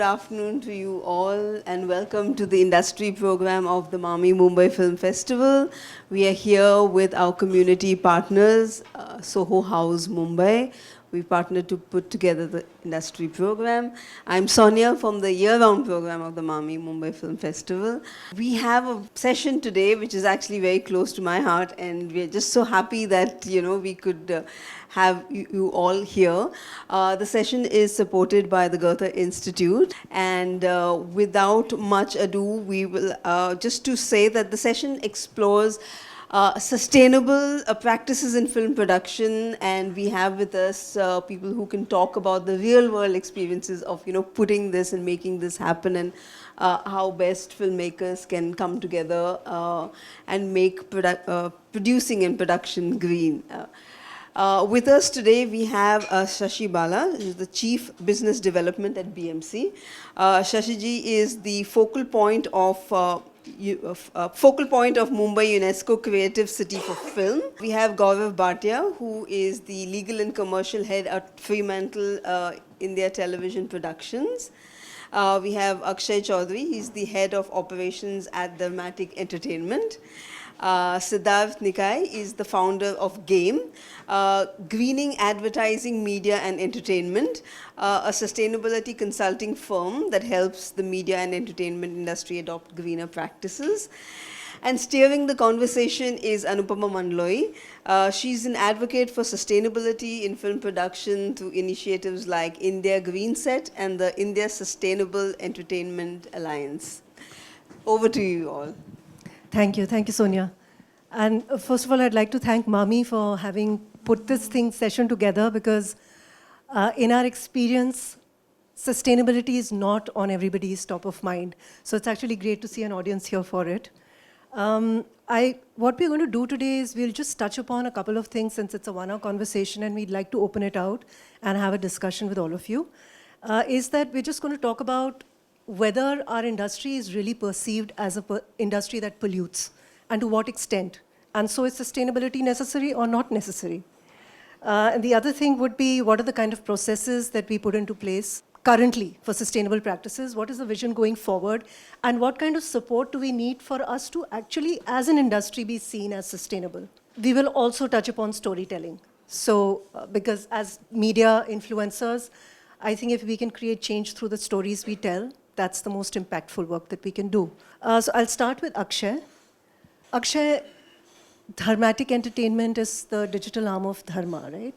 afternoon to you all, and welcome to the industry program of the Mami Mumbai Film Festival. We are here with our community partners, Soho House Mumbai. We partnered to put together the industry program. I'm Sonia from the year-round program of the Mami Mumbai Film Festival. We have a session today which is actually very close to my heart, and we're just so happy that we could have you all here. The session is supported by the Goethe Institute, and without much ado, we will just to say that the session explores sustainable practices in film production, and we have with us people who can talk about the real world experiences of putting this and making this happen, and how best filmmakers can come together and make producing and production green. With us today, we have Shashi Bala, who is the Chief Business Development at BMC. Shashiji is the focal point of Mumbai UNESCO Creative City for Film. We have Gaurav Bhatia, who is the Legal and Commercial Head at Fremantle India Television Productions. We have Akshay Chaudhary, he's the Head of Operations at Dramatic Entertainment. Siddharth Nikai is the founder of GAME, Greening Advertising, Media and Entertainment, a sustainability consulting firm that helps the media and entertainment industry adopt greener practices. And steering the conversation is Anupama Mandloi. She's an advocate for sustainability in film production through initiatives like India Green Set and the India Sustainable Entertainment Alliance. Over to you all. Thank you, Sonia. And first of all, I'd like to thank Mami for having put this session together, because in our experience, sustainability is not on everybody's top of mind. So it's actually great to see an audience here for it. What we're going to do today is we'll just touch upon a couple of things, since it's a one-hour conversation and we'd like to open it out and have a discussion with all of you. Is that we're just going to talk about whether our industry is really perceived as an industry that pollutes, and to what extent. And so is sustainability necessary or not necessary? And the other thing would be, what are the kind of processes that we put into place currently for sustainable practices? What is the vision going forward? And what kind of support do we need for us to actually, as an industry, be seen as sustainable? We will also touch upon storytelling. So, because as media influencers, I think if we can create change through the stories we tell, that's the most impactful work that we can do. So I'll start with Akshay. Akshay, Dramatic Entertainment is the digital arm of Dharma, right?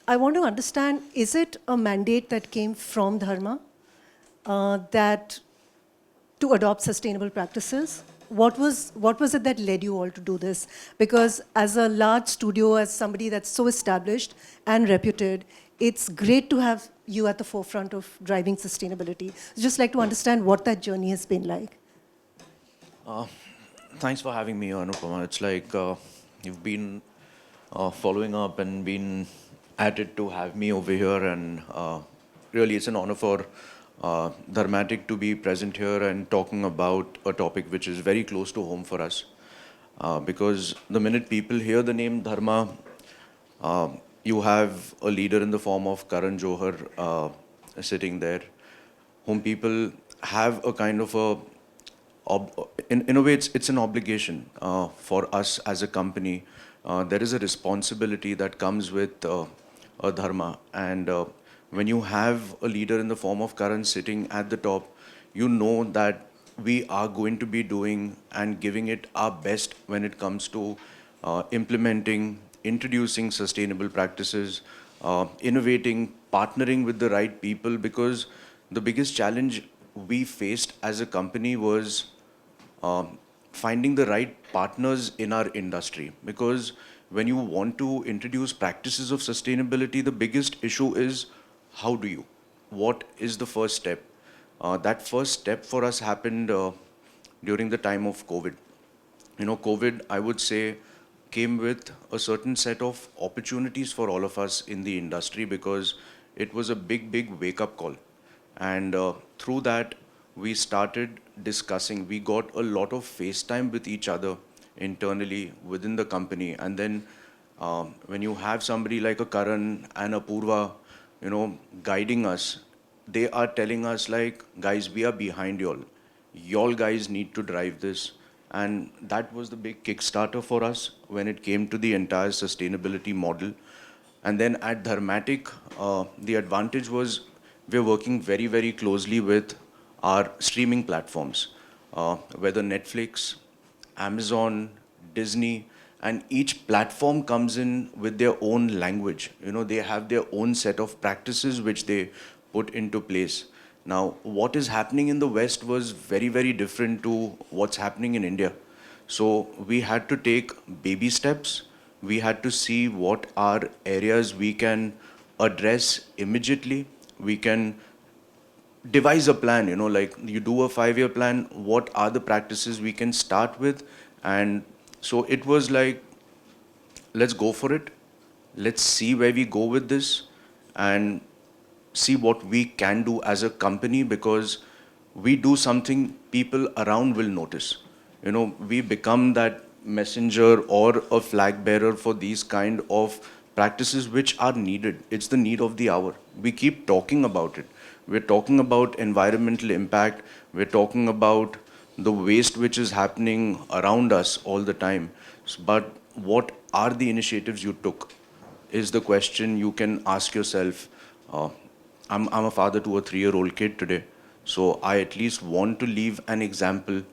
I want to understand, is it a mandate that came from Dharma that to adopt sustainable practices? What was it that led you all to do this? Because as a large studio, as somebody that's so established and reputed, it's great to have you at the forefront of driving sustainability. Just like to understand what that journey has been like. Thanks for having me, Anupama. It's like you've been following up and been at it to have me over here, and really it's an honor for Dharmatic to be present here and talking about a topic which is very close to home for us. Because the minute people hear the name Dharma, you have a leader in the form of Karan Johar sitting there, whom people have a kind of in a way, it's an obligation for us as a company. There is a responsibility that comes with a dharma, and when you have a leader in the form of Karan sitting at the top, you know that we are going to be doing and giving it our best when it comes to implementing, introducing sustainable practices, innovating, partnering with the right people, because the biggest challenge we faced as a company was finding the right partners in our industry. Because when you want to introduce practices of sustainability, the biggest issue is how do you? What is the first step? That first step for us happened during the time of COVID. COVID, I would say, came with a certain set of opportunities for all of us in the industry, because it was a big wake-up call. And through that, we started discussing. We got a lot of face time with each other internally within the company. And then when you have somebody like a Karan and a Purva, guiding us, they are telling us like, guys, we are behind y'all. Y'all guys need to drive this. And that was the big Kickstarter for us when it came to the entire sustainability model. And then at Dharmatic, the advantage was we're working very, very closely with our streaming platforms, whether Netflix, Amazon, Disney, and each platform comes in with their own language. You know, they have their own set of practices which they put into place. Now, what is happening in the West was very, very different to what's happening in India. So we had to take baby steps. We had to see what are areas we can address immediately. We can devise a plan, you know, like you do a 5-year plan, what are the practices we can start with? And so it was like, let's go for it. Let's see where we go with this and see what we can do as a company, because we do something people around will notice. You know, we become that messenger or a flag bearer for these kind of practices which are needed. It's the need of the hour. We keep talking about it. We're talking about environmental impact. We're talking about the waste which is happening around us all the time. But what are the initiatives you took is the question you can ask yourself. I'm a father to a 3-year-old kid today. So I at least want to leave an example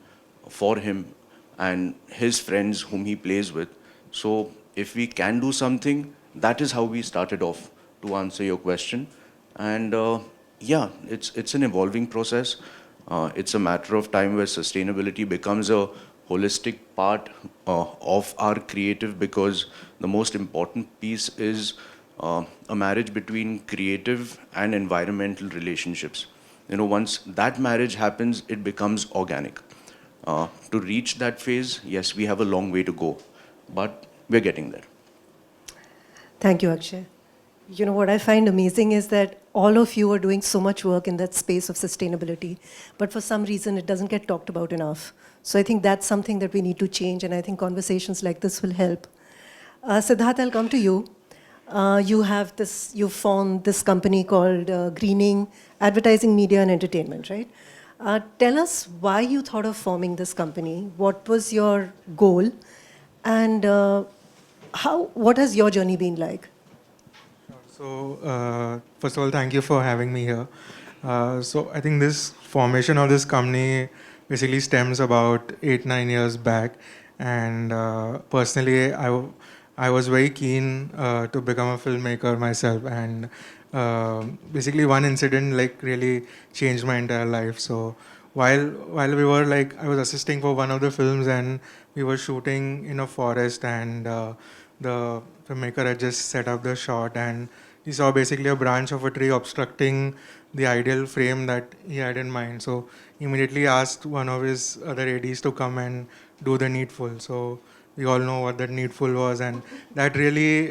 for him and his friends whom he plays with. So if we can do something, that is how we started off, to answer your question. And yeah, it's an evolving process. It's a matter of time where sustainability becomes a holistic part of our creative, because the most important piece is a marriage between creative and environmental relationships. You know, once that marriage happens, it becomes organic. To reach that phase, yes, we have a long way to go, but we're getting there. Thank you, Akshay. You know, what I find amazing is that all of you are doing so much work in that space of sustainability, but for some reason it doesn't get talked about enough. So I think that's something that we need to change, and I think conversations like this will help. Siddharth, I'll come to you. You formed this company called Greening Advertising, Media and Entertainment, right? Tell us why you thought of forming this company. What was your goal? And what has your journey been like? So, first of all, thank you for having me here. So, I think this formation of this company basically stems about 8-9 years back. And personally, I was very keen to become a filmmaker myself. And basically, one incident like really changed my entire life. So, while we were like, I was assisting for one of the films, and we were shooting in a forest, and the filmmaker had just set up the shot, and he saw basically a branch of a tree obstructing the ideal frame that he had in mind. So immediately asked one of his other ADs to come and do the needful. So we all know what that needful was, and that really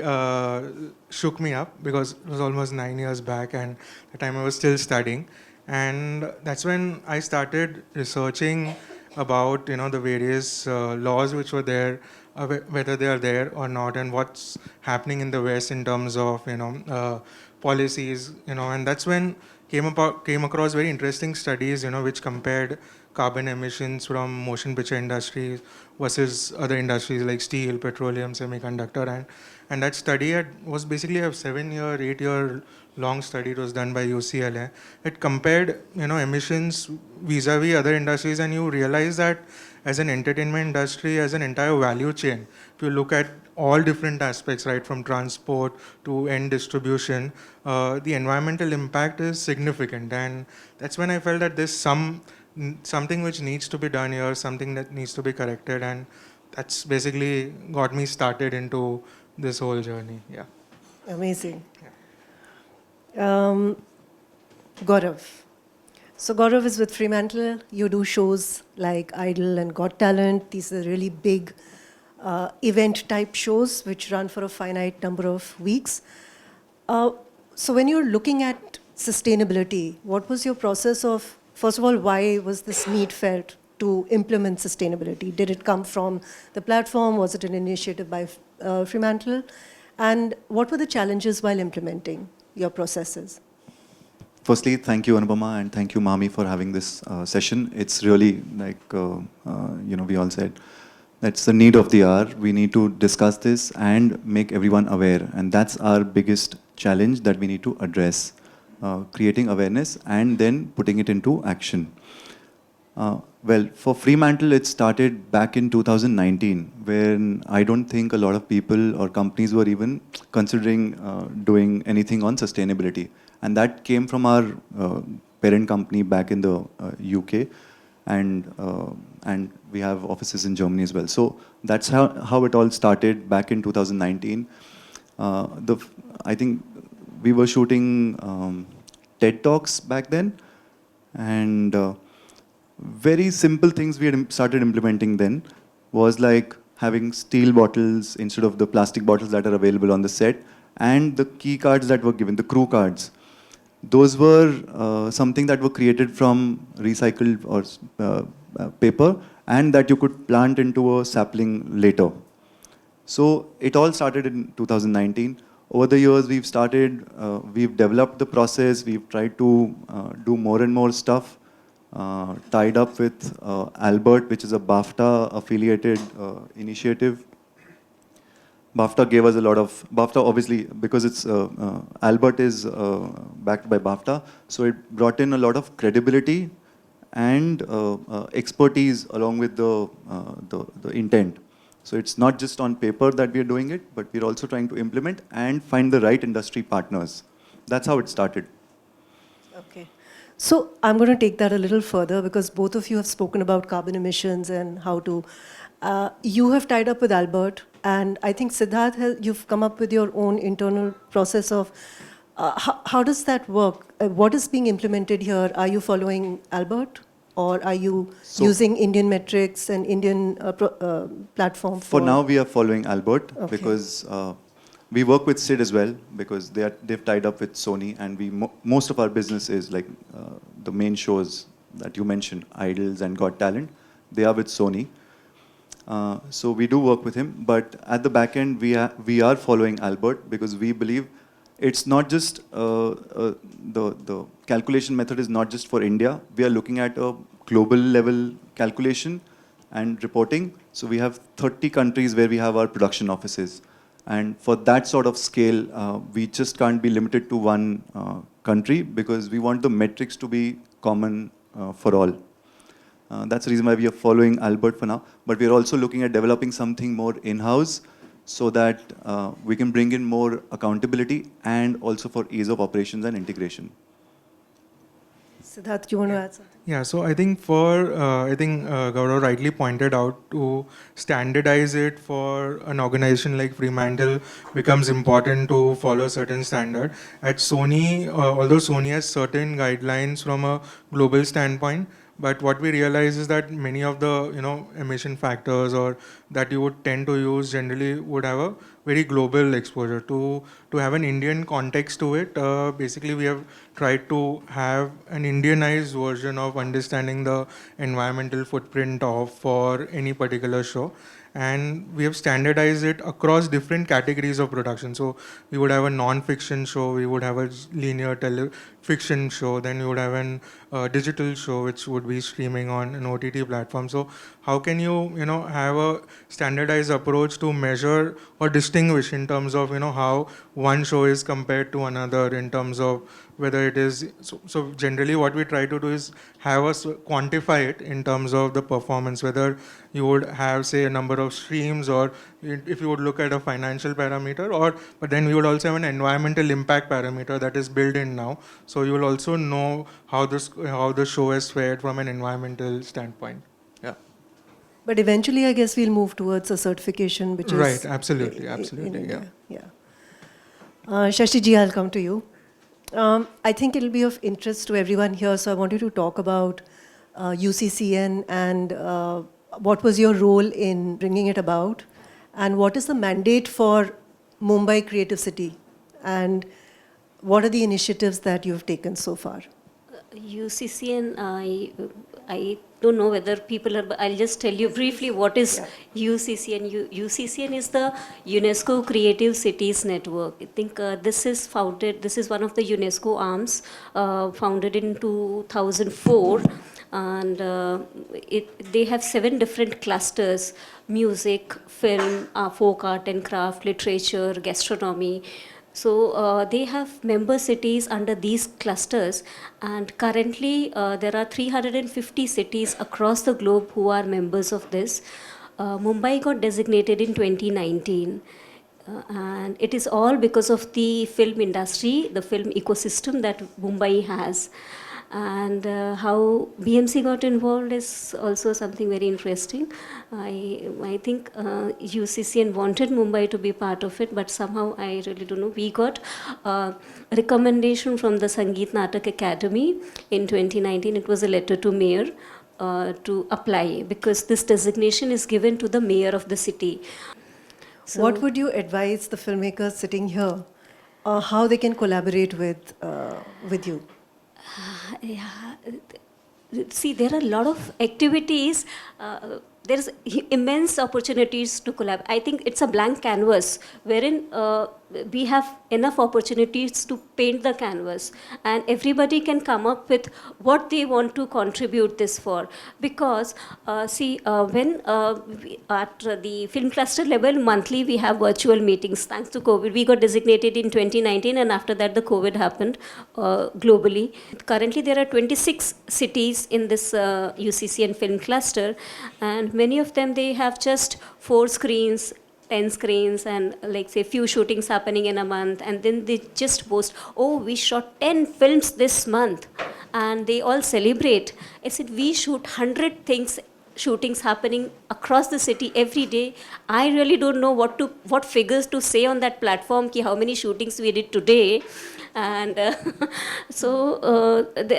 shook me up, because it was almost 9 years back, and at the time I was still studying. And that's when I started researching about, you know, the various laws which were there, whether they are there or not, and what's happening in the West in terms of, you know, policies, you know. And that's when came across very interesting studies, you know, which compared carbon emissions from motion picture industries versus other industries like steel, petroleum, semiconductor, and that study was basically a 7-year, 8-year long study. It was done by UCLA. It compared, you know, emissions vis-a-vis other industries, and you realize that as an entertainment industry, as an entire value chain, if you look at all different aspects, right, from transport to end distribution, the environmental impact is significant. And that's when I felt that there's something which needs to be done here, something that needs to be corrected, and that's basically got me started into this whole journey. Yeah. Amazing. Gaurav. So Gaurav is with Fremantle. You do shows like Idol and Got Talent. These are really big event type shows which run for a finite number of weeks. So when you're looking at sustainability, what was your process of, first of all, why was this need felt to implement sustainability? Did it come from the platform? Was it an initiative by Fremantle? And what were the challenges while implementing your processes? Firstly, thank you, Anupama, and thank you, Mami, for having this session. It's really like, we all said, that's the need of the hour. We need to discuss this and make everyone aware. And that's our biggest challenge that we need to address. Creating awareness and then putting it into action. Well, for Fremantle, it started back in 2019, when I don't think a lot of people or companies were even considering doing anything on sustainability. And that came from our parent company back in the UK, and we have offices in Germany as well. So that's how it all started back in 2019. I think we were shooting TED Talks back then, and very simple things we had started implementing then was like having steel bottles instead of the plastic bottles that are available on the set, and the key cards that were given, the crew cards. Those were something that were created from recycled or paper, and that you could plant into a sapling later. So it all started in 2019. Over the years, we've developed the process, we've tried to do more and more stuff, tied up with Albert, which is a BAFTA affiliated initiative. BAFTA gave us a lot of, BAFTA obviously, because it's, Albert is backed by BAFTA, so it brought in a lot of credibility and expertise along with the intent. So it's not just on paper that we are doing it, but we're also trying to implement and find the right industry partners. That's how it started. Okay. So I'm going to take that a little further, because both of you have spoken about carbon emissions and how to... you have tied up with Albert, and I think Siddharth, you've come up with your own internal process of... how does that work? What is being implemented here? Are you following Albert? Or are you using Indian metrics and Indian platform? For now, we are following Albert, Okay. because we work with Sid as well, because they've tied up with Sony, and most of our business is like the main shows that you mentioned, Idols and Got Talent, they are with Sony. So we do work with him, but at the back end, we are following Albert, because we believe it's not just, the calculation method is not just for India. We are looking at a global level calculation and reporting. So we have 30 countries where we have our production offices. And for that sort of scale, we just can't be limited to one country, because we want the metrics to be common for all. That's the reason why we are following Albert for now. But we are also looking at developing something more in-house, so that we can bring in more accountability and also for ease of operations and integration. Siddharth, do you want to add something? Yeah, so I think Gaurav rightly pointed out, to standardize it for an organization like Fremantle becomes important to follow a certain standard. At Sony, although Sony has certain guidelines from a global standpoint, but what we realize is that many of the emission factors or that you would tend to use generally would have a very global exposure. To have an Indian context to it, basically we have tried to have an Indianized version of understanding the environmental footprint for any particular show. And we have standardized it across different categories of production. So we would have a non-fiction show, we would have a linear fiction show, then you would have a digital show which would be streaming on an OTT platform. So how can you have a standardized approach to measure or distinguish in terms of how one show is compared to another, in terms of whether it is, so generally what we try to do is have us quantify it in terms of the performance, whether you would have, say, a number of streams, or if you would look at a financial parameter, but then we would also have an environmental impact parameter that is built in now. So you will also know how the show has fared from an environmental standpoint. Yeah. But eventually, I guess we'll move towards a certification, which is... Right, absolutely, in absolutely, yeah. India. Yeah. Shashi ji, I'll come to you. I think it'll be of interest to everyone here, so I want you to talk about UCCN and what was your role in bringing it about, and what is the mandate for Mumbai Creative City, and what are the initiatives that you've taken so far? UCCN, I don't know whether people are, I'll just tell you briefly what is UCCN. UCCN is the UNESCO Creative Cities Network. I think this is one of the UNESCO arms, founded in 2004. And they have 7 different clusters: music, film, folk art and craft, literature, gastronomy. So they have member cities under these clusters, and currently there are 350 cities across the globe who are members of this. Mumbai got designated in 2019. And it is all because of the film industry, the film ecosystem that Mumbai has. And how BMC got involved is also something very interesting. I think UCCN wanted Mumbai to be part of it, but somehow I really don't know. We got a recommendation from the Sangeet Natak Academy in 2019. It was a letter to mayor to apply, because this designation is given to the mayor of the city. So, What would you advise the filmmakers sitting here, how they can collaborate with you? yeah, see, there are a lot of activities. There's immense opportunities to collaborate. I think it's a blank canvas wherein we have enough opportunities to paint the canvas, and everybody can come up with what they want to contribute this for. Because when at the film cluster level, monthly we have virtual meetings. Thanks to COVID, we got designated in 2019, and after that the COVID happened globally. Currently there are 26 cities in this UCCN film cluster, and many of them, they have just 4 screens, 10 screens, and like say few shootings happening in a month, and then they just boast, oh, we shot 10 films this month, and they all celebrate. I said, we shoot 100 shootings happening across the city every day. I really don't know what figures to say on that platform, ki how many shootings we did today. And there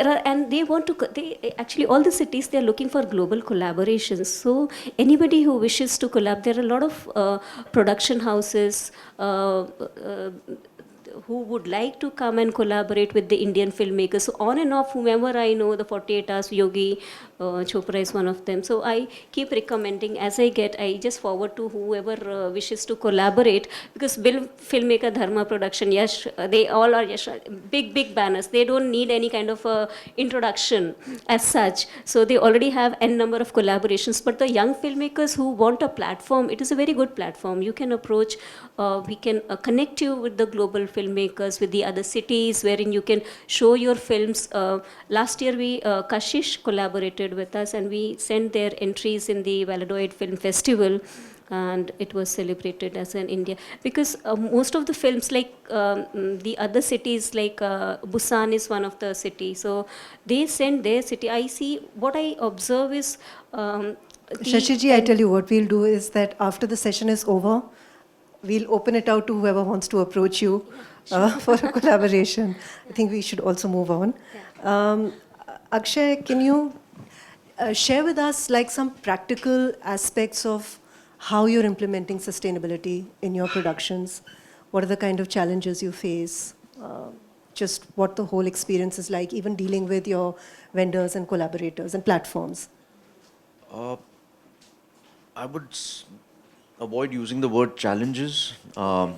are, and they want to, they actually, all the cities, they're looking for global collaborations. So anybody who wishes to collab, there are a lot of production houses who would like to come and collaborate with the Indian filmmakers. So on and off, whomever I know, the 48 Hours, Yogi Chopra is one of them. So I keep recommending, as I just forward to whoever wishes to collaborate, because Bill Filmmaker Dharma Production, Yash, they all are Yash, big banners. They don't need any kind of introduction as such. So they already have n number of collaborations. But the young filmmakers who want a platform, it is a very good platform. You can approach, we can connect you with the global filmmakers, with the other cities, wherein you can show your films. Last year, Kashish collaborated with us, and we sent their entries in the Valladolid Film Festival, and it was celebrated as an India. Because most of the films, like the other cities, like Busan is one of the cities, so they send their city. What I observe is Shashiji, I tell you what we'll do is that after the session is over, we'll open it out to whoever wants to approach you for a collaboration. I think we should also move on. Akshay, can you share with us like some practical aspects of how you're implementing sustainability in your productions? What are the kind of challenges you face? Just what the whole experience is like, even dealing with your vendors and collaborators and platforms. I would avoid using the word challenges. I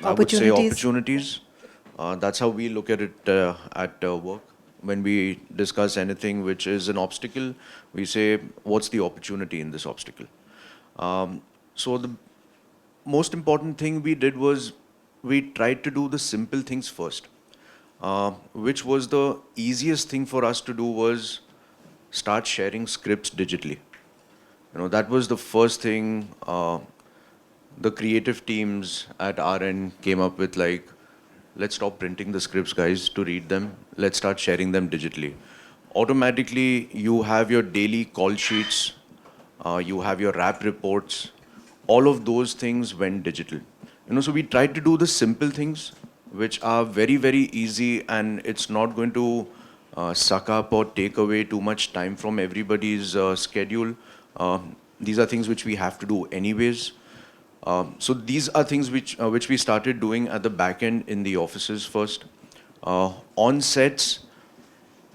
would say Opportunities. opportunities. That's how we look at it at work. When we discuss anything which is an obstacle, we say, what's the opportunity in this obstacle? So the most important thing we did was we tried to do the simple things first, which was the easiest thing for us to do was start sharing scripts digitally. That was the first thing the creative teams at our end came up with, like, let's stop printing the scripts, guys, to read them. Let's start sharing them digitally. Automatically, you have your daily call sheets, you have your rap reports. All of those things went digital. So we tried to do the simple things, which are very, very easy, and it's not going to suck up or take away too much time from everybody's schedule. These are things which we have to do anyways. So these are things which we started doing at the back end in the offices first. On sets,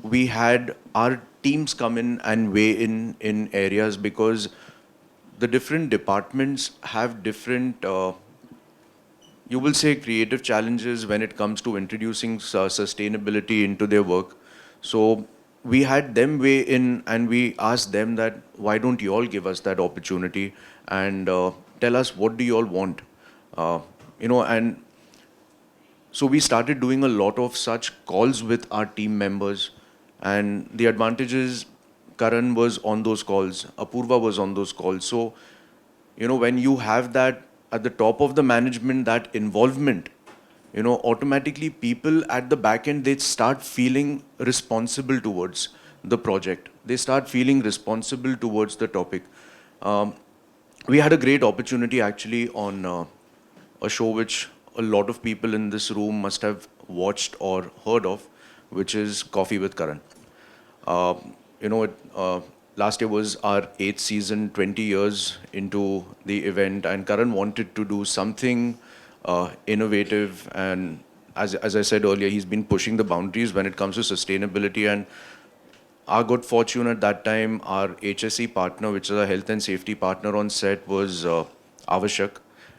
we had our teams come in and weigh in areas, because the different departments have different, you will say, creative challenges when it comes to introducing sustainability into their work. So we had them weigh in, and we asked them that, why don't you all give us that opportunity and tell us what do you all want? And so we started doing a lot of such calls with our team members, and the advantage is Karan was on those calls, Apurva was on those calls. So, when you have that at the top of the management, that involvement, automatically people at the back end, they start feeling responsible towards the project. They start feeling responsible towards the topic. We had a great opportunity actually on a show which a lot of people in this room must have watched or heard of, which is Coffee with Karan. Last year was our 8th season, 20 years into the event, and Karan wanted to do something innovative. And as I said earlier, he's been pushing the boundaries when it comes to sustainability. And our good fortune at that time, our HSE partner, which is a health and safety partner on set, was Avashak.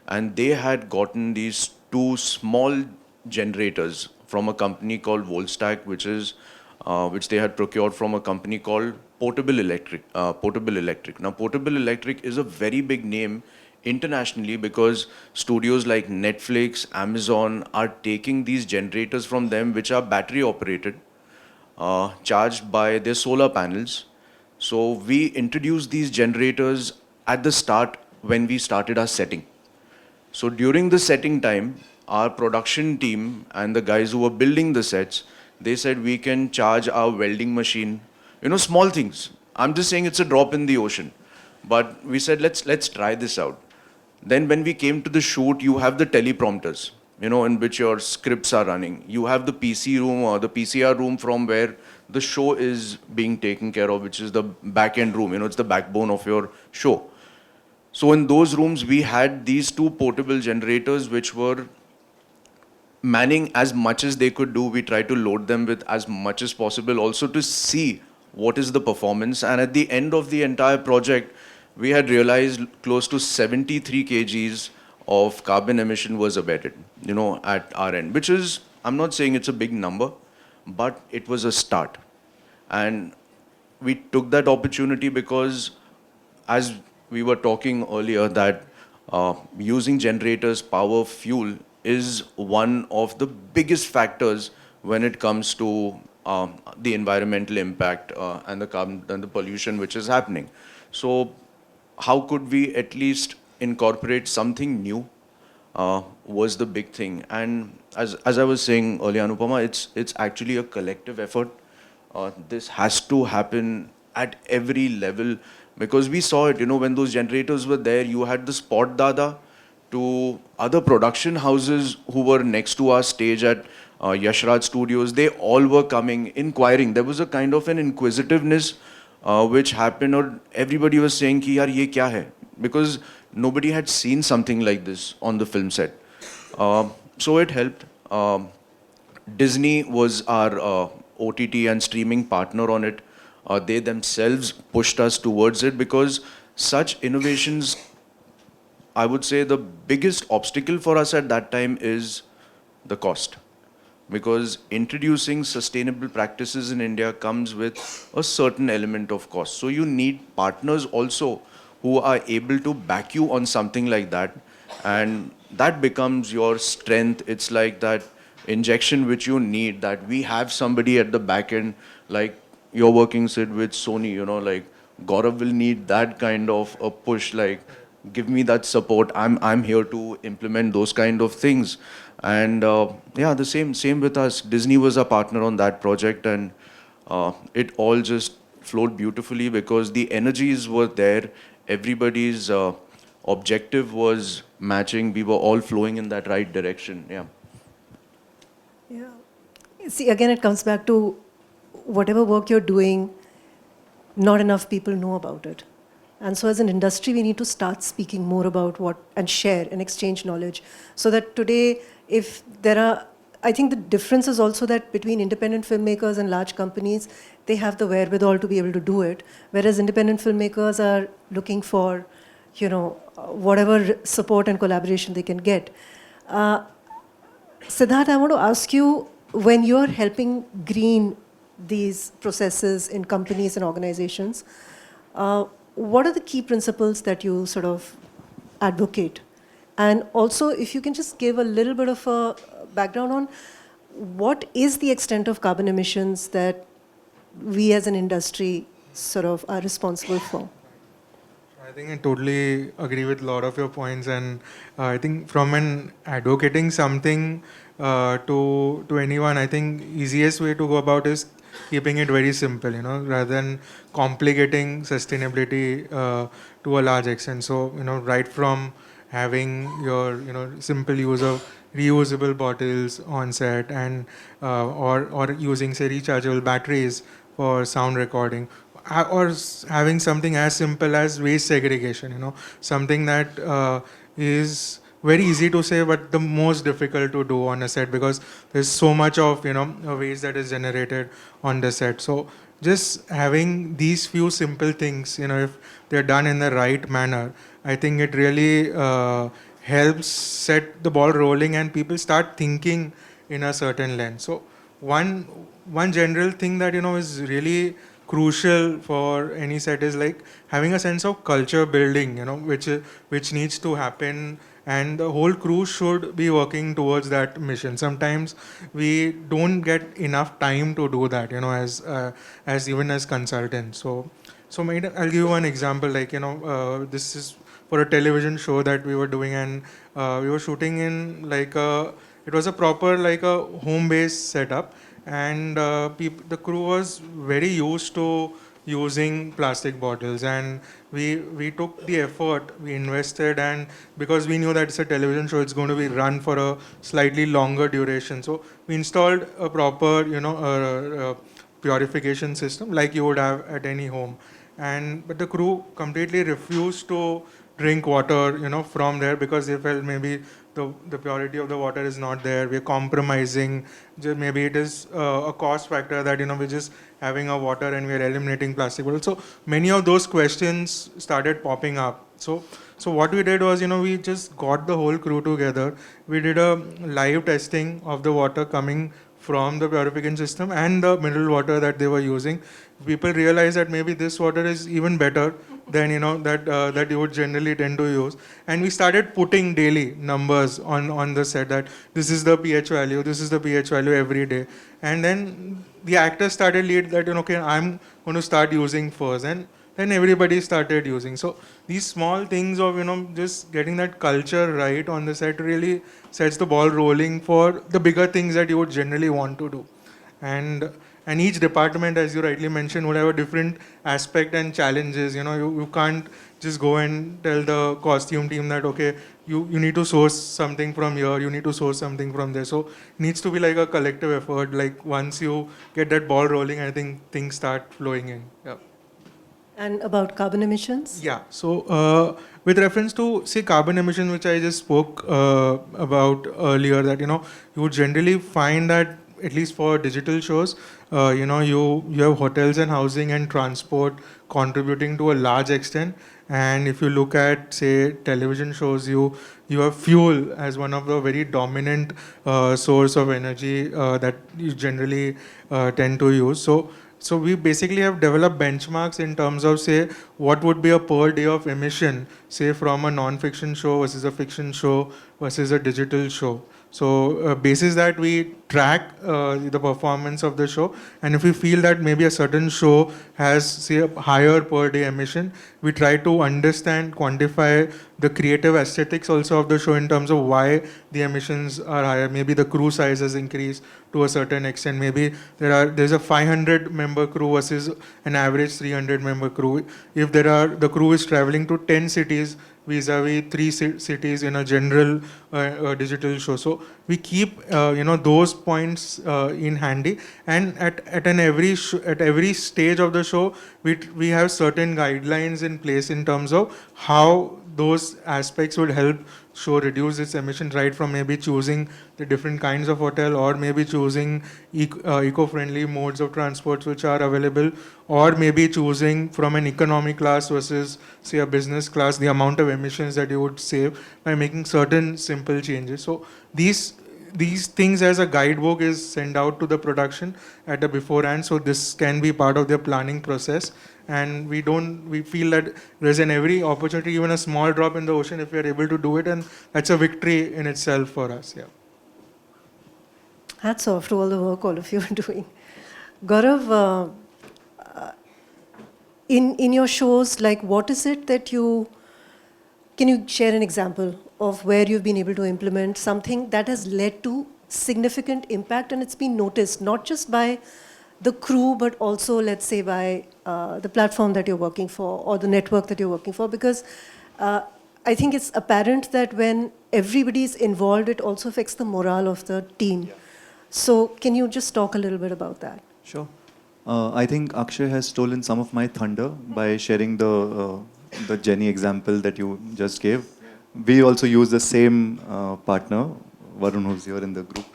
And they had gotten these 2 small generators from a company called Volstack, which they had procured from a company called Portable Electric. Now, Portable Electric is a very big name internationally, because studios like Netflix, Amazon are taking these generators from them, which are battery operated, charged by their solar panels. So we introduced these generators at the start when we started our setting. So during the setting time, our production team and the guys who were building the sets, they said we can charge our welding machine, small things. I'm just saying it's a drop in the ocean. But we said, let's try this out. Then when we came to the shoot, you have the teleprompters, in which your scripts are running. You have the PC room or the PCR room from where the show is being taken care of, which is the back end room. It's the backbone of your show. So in those rooms, we had these 2 portable generators, which were manning as much as they could do. We tried to load them with as much as possible, also to see what is the performance. And at the end of the entire project, we had realized close to 73 kgs of carbon emission was abated, at our end, which is, I'm not saying it's a big number, but it was a start. And we took that opportunity because, as we were talking earlier, that using generators, power, fuel is one of the biggest factors when it comes to the environmental impact and the carbon and the pollution which is happening. So how could we at least incorporate something new was the big thing. And as I was saying earlier, Anupama, it's actually a collective effort. This has to happen at every level, because we saw it, when those generators were there, you had the Spot Dada to other production houses who were next to our stage at Yashraj Studios. They all were coming, inquiring. There was a kind of an inquisitiveness which happened, or everybody was saying, ki, yaar, ye kya hai? Because nobody had seen something like this on the film set. So it helped. Disney was our OTT and streaming partner on it. They themselves pushed us towards it, because such innovations, I would say the biggest obstacle for us at that time is the cost. Because introducing sustainable practices in India comes with a certain element of cost. So you need partners also who are able to back you on something like that. And that becomes your strength. It's like that injection which you need, that we have somebody at the back end, like you're working, Sid, with Sony, like Gaurav will need that kind of a push, like give me that support. I'm here to implement those kind of things. And the same with us. Disney was a partner on that project, and it all just flowed beautifully because the energies were there. Everybody's objective was matching. We were all flowing in that right direction. Yeah. See, again, it comes back to whatever work you're doing, not enough people know about it. And so as an industry, we need to start speaking more about what, and share and exchange knowledge, so that today, if there are I think the difference is also that between independent filmmakers and large companies, they have the wherewithal to be able to do it, whereas independent filmmakers are looking for, whatever support and collaboration they can get. Siddharth, I want to ask you, when you're helping green these processes in companies and organizations, what are the key principles that you sort of advocate? And also, if you can just give a little bit of a background on what is the extent of carbon emissions that we as an industry sort of are responsible for? I think I totally agree with a lot of your points, and I think from an advocating something to anyone, I think easiest way to go about is keeping it very simple, rather than complicating sustainability to a large extent. So, right from having your, simple use of reusable bottles on set, and or using, say, rechargeable batteries for sound recording, or having something as simple as waste segregation, something that is very easy to say but the most difficult to do on a set, because there's so much of waste that is generated on the set. So just having these few simple things, if they're done in the right manner, I think it really helps set the ball rolling and people start thinking in a certain lens. So one general thing that is really crucial for any set is like having a sense of culture building, which needs to happen, and the whole crew should be working towards that mission. Sometimes we don't get enough time to do that, as even as consultants. So I'll give you one example. Like, this is for a television show that we were doing, and we were shooting in it was a proper like a home-based setup, and the crew was very used to using plastic bottles, and we took the effort, we invested, and because we knew that it's a television show, it's going to be run for a slightly longer duration, so we installed a proper purification system like you would have at any home. But the crew completely refused to drink water from there, because they felt maybe the purity of the water is not there, we're compromising, maybe it is a cost factor that we're just having a water and we're eliminating plastic bottles. So many of those questions started popping up. So what we did was, we just got the whole crew together, we did a live testing of the water coming from the purification system and the mineral water that they were using. People realized that maybe this water is even better than that you would generally tend to use, and we started putting daily numbers on the set that this is the pH value, this is the pH value every day, and then the actors started lead that okay, I'm going to start using first, and then everybody started using. So these small things of just getting that culture right on the set really sets the ball rolling for the bigger things that you would generally want to do. And each department, as you rightly mentioned, would have a different aspect and challenges. You can't just go and tell the costume team that okay, you need to source something from here, you need to source something from there. So it needs to be like a collective effort. Like once you get that ball rolling, I think things start flowing in. Yeah. And about carbon emissions? Yeah. So with reference to say carbon emission, which I just spoke about earlier, that you would generally find that at least for digital shows, you have hotels and housing and transport contributing to a large extent. And if you look at say television shows, you have fuel as one of the very dominant source of energy that you generally tend to use. So we basically have developed benchmarks in terms of say what would be a per day of emission, say from a non-fiction show versus a fiction show versus a digital show. So basis that we track the performance of the show, and if we feel that maybe a certain show has say a higher per day emission, we try to understand, quantify the creative aesthetics also of the show in terms of why the emissions are higher. Maybe the crew size has increased to a certain extent. Maybe there's a 500 member crew versus an average 300 member crew. If the crew is traveling to 10 cities vis-a-vis 3 cities in a general digital show. So we keep those points in handy, and at every stage of the show we have certain guidelines in place in terms of how those aspects would help show reduce its emissions, right from maybe choosing the different kinds of hotel, or maybe choosing eco-friendly modes of transports which are available, or maybe choosing from an economy class versus say a business class, the amount of emissions that you would save by making certain simple changes. So these things as a guidebook is sent out to the production at the beforehand, so this can be part of their planning process. And we feel that there's an every opportunity, even a small drop in the ocean, if we are able to do it, and that's a victory in itself for us. Yeah. Hats off to all the work all of you are doing. Gaurav, in your shows, like what is it that can you share an example of where you've been able to implement something that has led to significant impact and it's been noticed, not just by the crew, but also, let's say, by the platform that you're working for or the network that you're working for? Because I think it's apparent that when everybody is involved, it also affects the morale of the team. Yeah. So can you just talk a little bit about that? Sure. I think Akshay has stolen some of my thunder by sharing the Jenny example that you just gave. We also use the same partner, Varun, who's here in the group.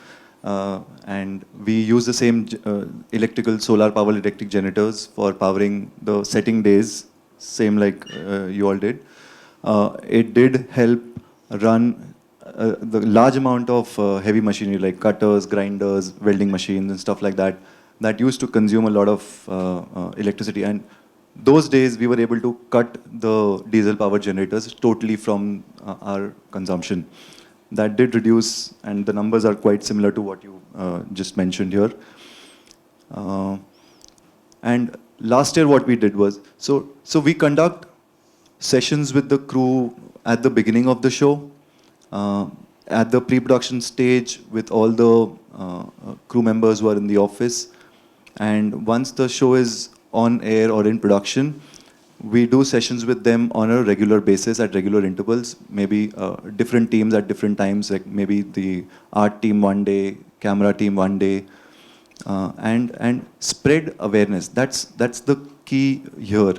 And we use the same solar power electric generators for powering the setting days, same like you all did. It did help run the large amount of heavy machinery like cutters, grinders, welding machines and stuff like that, that used to consume a lot of electricity. And those days we were able to cut the diesel power generators totally from our consumption. That did reduce, and the numbers are quite similar to what you just mentioned here. And last year what we did was, so we conduct sessions with the crew at the beginning of the show, at the pre-production stage with all the crew members who are in the office. And once the show is on air or in production, we do sessions with them on a regular basis at regular intervals, maybe different teams at different times, like maybe the art team one day, camera team one day, and spread awareness. That's the key here.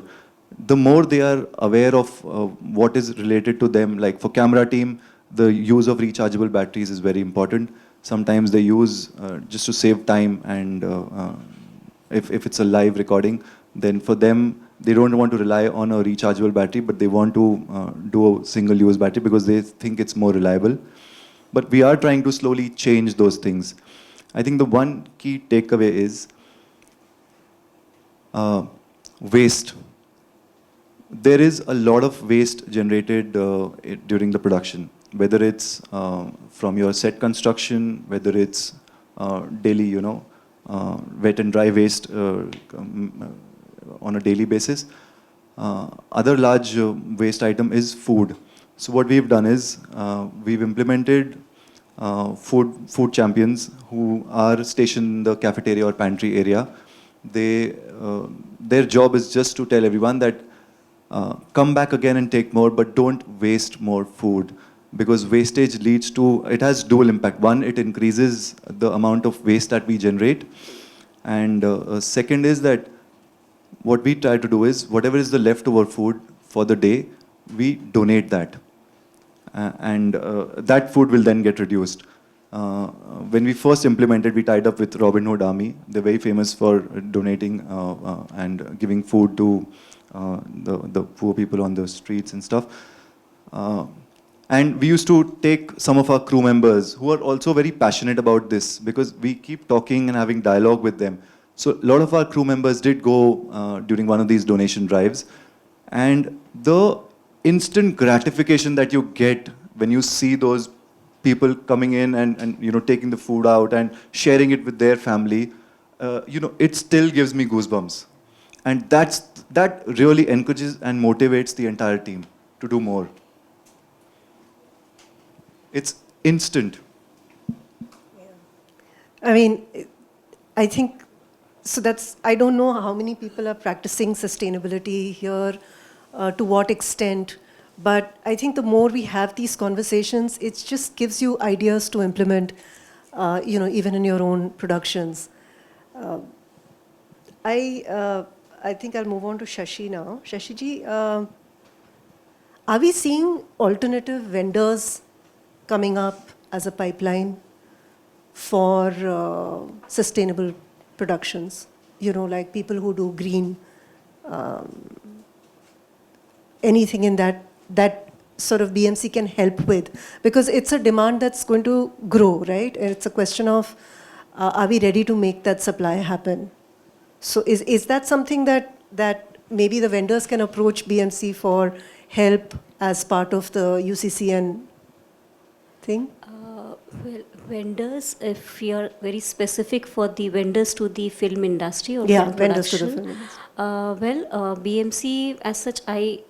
The more they are aware of what is related to them, like for camera team, the use of rechargeable batteries is very important. Sometimes they use just to save time, and if it's a live recording, then for them, they don't want to rely on a rechargeable battery, but they want to do a single-use battery because they think it's more reliable. But we are trying to slowly change those things. I think the one key takeaway is waste. There is a lot of waste generated during the production, whether it's from your set construction, whether it's daily, wet and dry waste on a daily basis. Other large waste item is food. So what we've done is we've implemented food champions who are stationed in the cafeteria or pantry area. Their job is just to tell everyone that come back again and take more, but don't waste more food, because wastage leads to, it has dual impact. One, it increases the amount of waste that we generate. And second is that what we try to do is whatever is the leftover food for the day, we donate that. And that food will then get reduced. When we first implemented, we tied up with Robin Hood Army. They're very famous for donating and giving food to the poor people on the streets and stuff. And we used to take some of our crew members who are also very passionate about this, because we keep talking and having dialogue with them. So a lot of our crew members did go during one of these donation drives. And the instant gratification that you get when you see those people coming in and taking the food out and sharing it with their family, it still gives me goosebumps. And that really encourages and motivates the entire team to do more. It's instant. I mean, I think, so I don't know how many people are practicing sustainability here, to what extent, but I think the more we have these conversations, it just gives you ideas to implement, even in your own productions. I think I'll move on to Shashi now. Shashi ji, Are we seeing alternative vendors coming up as a pipeline for sustainable productions? You know, like people who do green, anything in that sort of BMC can help with, because it's a demand that's going to grow, right? And it's a question of are we ready to make that supply happen? So is that something that maybe the vendors can approach BMC for help as part of the UCCN thing? Well, vendors, if you're very specific for the vendors to the film industry or Yeah, film vendors to the production, film industry. BMC as such, I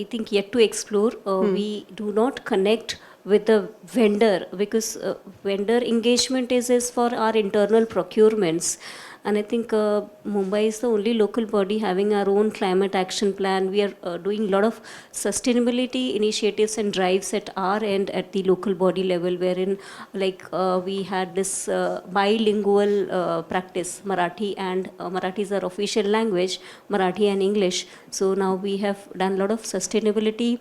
think yet to explore. We do not connect with the vendor because vendor engagement is for our internal procurements. And I think Mumbai is the only local body having our own climate action plan. We are doing a lot of sustainability initiatives and drives at our end at the local body level, wherein like we had this bilingual practice, Marathi and Marathi is our official language, Marathi and English. So now we have done a lot of sustainability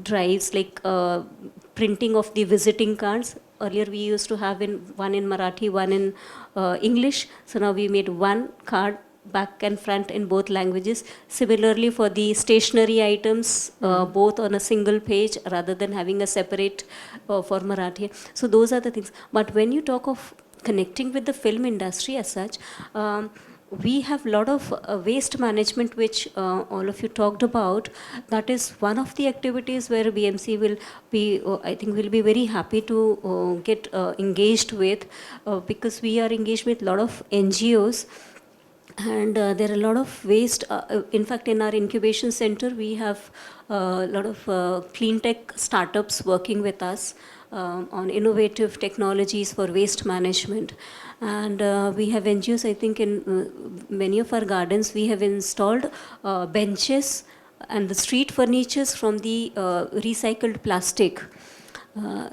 drives like printing of the visiting cards. Earlier we used to have one in Marathi, one in English. So now we made one card back and front in both languages. Similarly for the stationery items, both on a single page rather than having a separate for Marathi. So those are the things. But when you talk of connecting with the film industry as such, we have a lot of waste management, which all of you talked about. That is one of the activities where BMC will be, I think, will be very happy to get engaged with because we are engaged with a lot of NGOs. And there are a lot of waste. In fact, in our incubation center, we have a lot of clean tech startups working with us on innovative technologies for waste management. And we have NGOs, I think, in many of our gardens, we have installed benches and the street furnitures from the recycled plastic.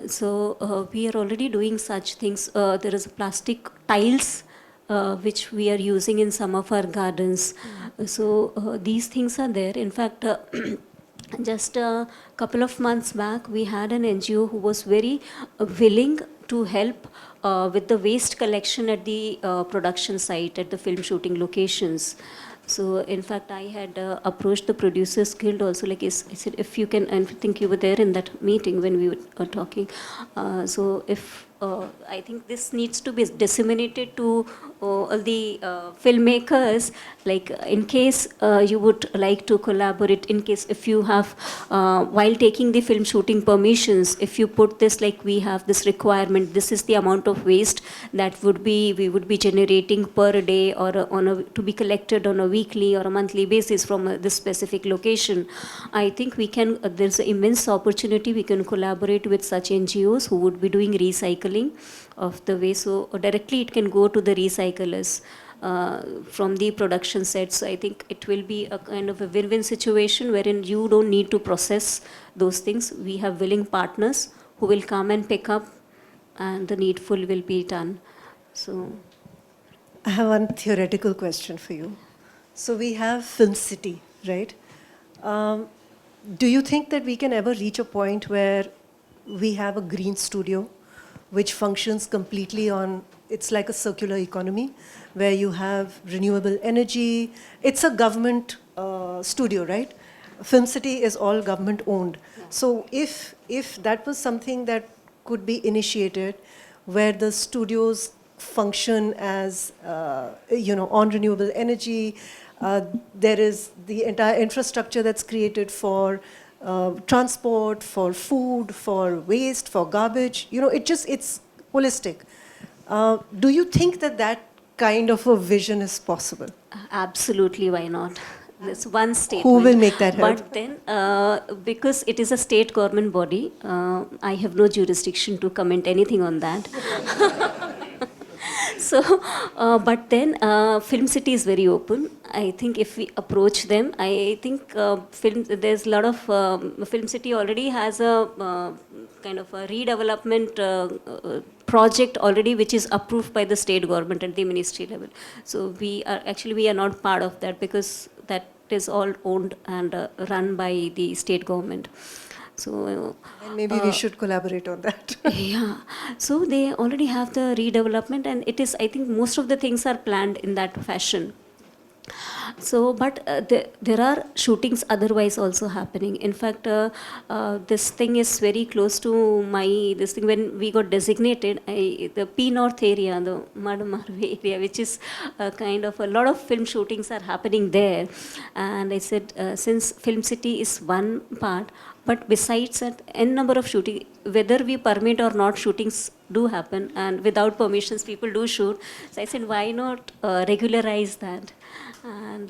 So we are already doing such things. There is plastic tiles which we are using in some of our gardens. So these things are there. In fact, just a couple of months back, we had an NGO who was very willing to help with the waste collection at the production site, at the film shooting locations. So in fact, I had approached the Producers Guild also, like I said, if you can, I think you were there in that meeting when we were talking. So if I think this needs to be disseminated to all the filmmakers, like in case you would like to collaborate, in case if you have, while taking the film shooting permissions, if you put this, like we have this requirement, this is the amount of waste that we would be generating per day or to be collected on a weekly or a monthly basis from this specific location. I think we can, there's an immense opportunity, we can collaborate with such NGOs who would be doing recycling of the waste. So directly it can go to the recyclers from the production sets. So I think it will be a kind of a win-win situation wherein you don't need to process those things. We have willing partners who will come and pick up and the needful will be done. So I have one theoretical question for you. So we have Film City, right? Do you think that we can ever reach a point where we have a green studio which functions completely on, it's like a circular economy, where you have renewable energy? It's a government studio, right? Film City is all government owned. So if that was something that could be initiated, where the studios function as, on renewable energy, there is the entire infrastructure that's created for transport, for food, for waste, for garbage. It's holistic. Do you think that kind of a vision is possible? absolutely, why not? That's one statement. Who will make that help? But then, because it is a state government body, I have no jurisdiction to comment anything on that. So, but then Film City is very open. I think if we approach them, I think there's a lot of, Film City already has a kind of a redevelopment project already which is approved by the state government at the ministry level. So we are not part of that because that is all owned and run by the state government. So And maybe we should collaborate on that. yeah, so they already have the redevelopment, and it is, I think most of the things are planned in that fashion. So, but there are shootings otherwise also happening. In fact, this thing is very close to this thing. When we got designated, the P North area, the Madamarve area, which is kind of a lot of film shootings are happening there. And I said, since Film City is one part, but besides that, n number of shooting, whether we permit or not, shootings do happen, and without permissions, people do shoot. So I said, why not regularize that? And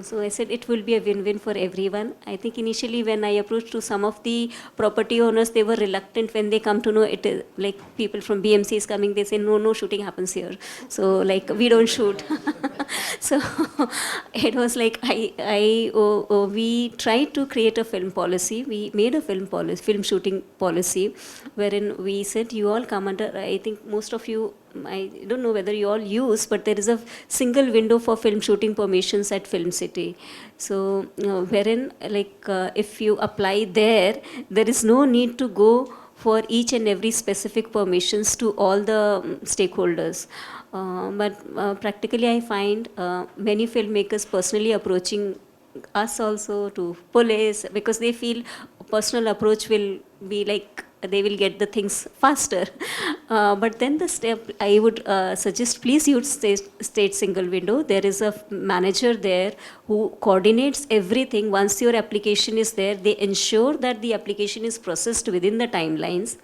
so I said it will be a win-win for everyone. I think initially when I approached to some of the property owners, they were reluctant when they come to know it is like people from BMC is coming, they say no shooting happens here. So like we don't shoot. So it was like we tried to create a film policy. We made a film shooting policy, wherein we said you all come under, I think most of you, I don't know whether you all use, but there is a single window for film shooting permissions at Film City. So, wherein like if you apply there is no need to go for each and every specific permissions to all the stakeholders. But practically I find many filmmakers personally approaching us also to police, because they feel personal approach will be like they will get the things faster. But then the step I would suggest, please use state single window. There is a manager there who coordinates everything. Once your application is there, they ensure that the application is processed within the timelines.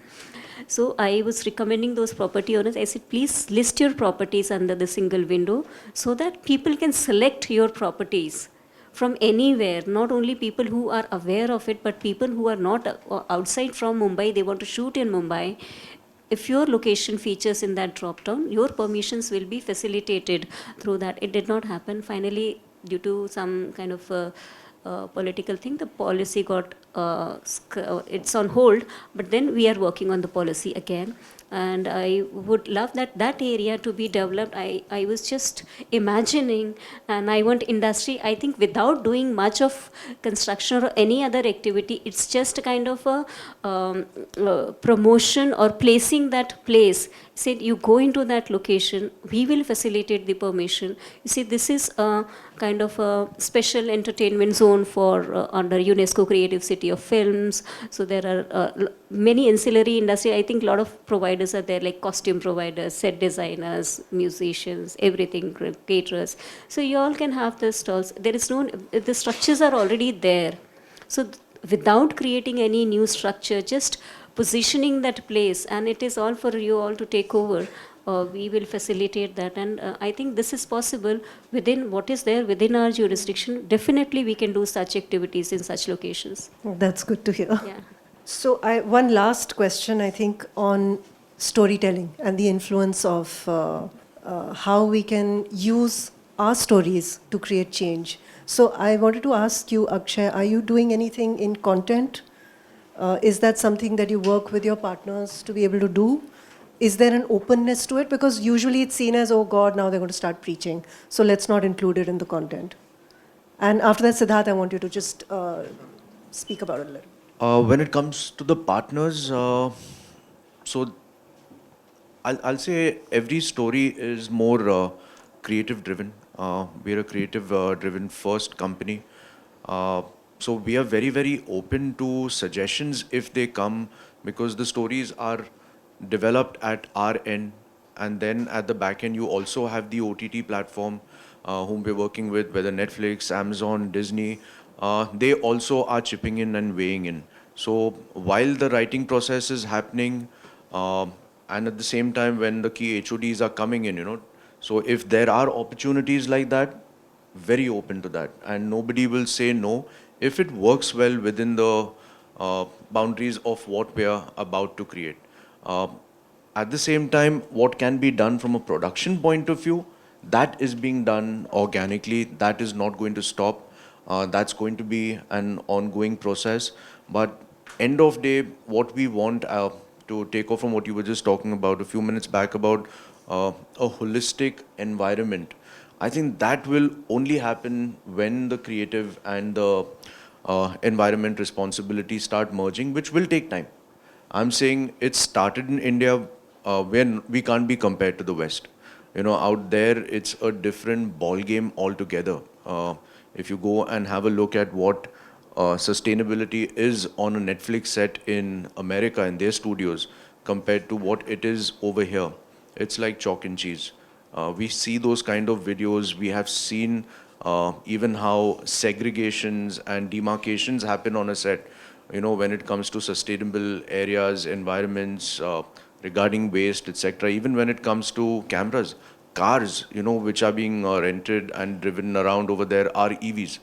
So I was recommending those property owners, I said, please list your properties under the single window so that people can select your properties from anywhere, not only people who are aware of it, but people who are not outside from Mumbai, they want to shoot in Mumbai. If your location features in that drop down, your permissions will be facilitated through that. It did not happen. Finally, due to some kind of political thing, the policy got, it's on hold, but then we are working on the policy again. And I would love that area to be developed. I was just imagining, and I want industry, I think without doing much of construction or any other activity, it's just a kind of a promotion or placing that place. Say you go into that location, we will facilitate the permission. You see, this is a kind of a special entertainment zone for under UNESCO Creative City of Films. So there are many ancillary industry. I think a lot of providers are there, like costume providers, set designers, musicians, everything, caterers. So you all can have the stalls. There is no, the structures are already there. So without creating any new structure, just positioning that place, and it is all for you all to take over. We will facilitate that, and I think this is possible within what is there within our jurisdiction. Definitely we can do such activities in such locations. That's good to hear. Yeah. So one last question, I think, on storytelling and the influence of how we can use our stories to create change. So I wanted to ask you, Akshay, are you doing anything in content? Is that something that you work with your partners to be able to do? Is there an openness to it? Because usually it's seen as, oh God, now they're going to start preaching, so let's not include it in the content. And after that, Siddharth, I want you to just speak about it a little. When it comes to the partners, so I'll say every story is more creative driven. We're a creative driven first company. So we are very, very open to suggestions if they come, because the stories are developed at our end, and then at the back end you also have the OTT platform whom we're working with, whether Netflix, Amazon, Disney. They also are chipping in and weighing in. So while the writing process is happening, and at the same time when the key HODs are coming in, so if there are opportunities like that, very open to that, and nobody will say no if it works well within the boundaries of what we are about to create. At the same time, what can be done from a production point of view, that is being done organically. That is not going to stop. That's going to be an ongoing process. But end of day, what we want to take off from what you were just talking about a few minutes back about a holistic environment. I think that will only happen when the creative and the environment responsibility start merging, which will take time. I'm saying it started in India when we can't be compared to the West. You know, out there it's a different ball game altogether. If you go and have a look at what sustainability is on a Netflix set in America in their studios compared to what it is over here, it's like chalk and cheese. We see those kind of videos. We have seen even how segregations and demarcations happen on a set. You know, when it comes to sustainable areas, environments, regarding waste, etc. Even when it comes to cameras, cars, you know, which are being rented and driven around over there are EVs.